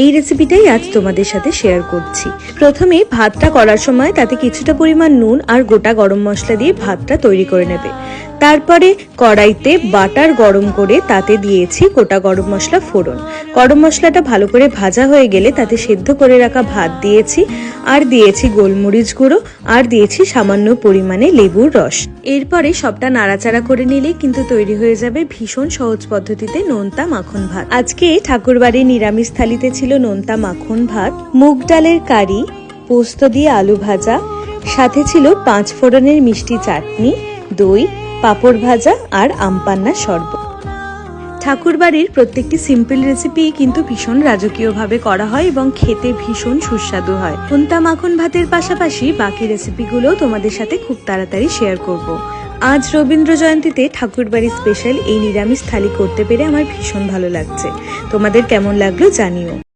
এই রেসিপিটাই আজ তোমাদের সাথে শেয়ার করছি। প্রথমে ভাতটা করার সময় তাতে কিছুটা পরিমাণ নুন আর গোটা গরম মশলা দিয়ে ভাতটা তৈরি করে নেবে। তারপরে কড়াইতে বাটার গরম করে তাতে দিয়েছি গোটা গরম মশলা ফোড়ন। গরম মশলাটা ভালো করে ভাজা হয়ে গেলে তাতে সেদ্ধ করে রাখা ভাত দিয়েছি, আর দিয়েছি গোলমরিচ গুঁড়ো, আর দিয়েছি সামান্য পরিমাণে লেবুর রস। এরপরে সবটা নাড়াচাড়া করে নিলে কিন্তু তৈরি হয়ে যাবে ভীষণ সহজ পদ্ধতিতে নোনতা মাখন ভাত। আজকে ঠাকুরবাড়ির নিরামিষ থালিতে ছিল নোনতা মাখন ভাত, মুগ ডালের কারি, পোস্ত দিয়ে আলু ভাজা, সাথে ছিল 5 ফোড়নের মিষ্টি চাটনি, দই, পাঁপড় ভাজা আর আমপান্নার শরবত। ঠাকুরবাড়ির প্রত্যেকটি সিম্পল রেসিপি কিন্তু ভীষণ রাজকীয়ভাবে করা হয় এবং খেতে ভীষণ সুস্বাদু হয়। নোনতা মাখন ভাতের পাশাপাশি বাকি রেসিপিগুলোও তোমাদের সাথে খুব তাড়াতাড়ি শেয়ার করব। আজ রবীন্দ্র জয়ন্তীতে ঠাকুরবাড়ির স্পেশাল এই নিরামিষ থালি করতে পেরে আমার ভীষণ ভালো লাগছে। তোমাদের কেমন লাগলো জানিও।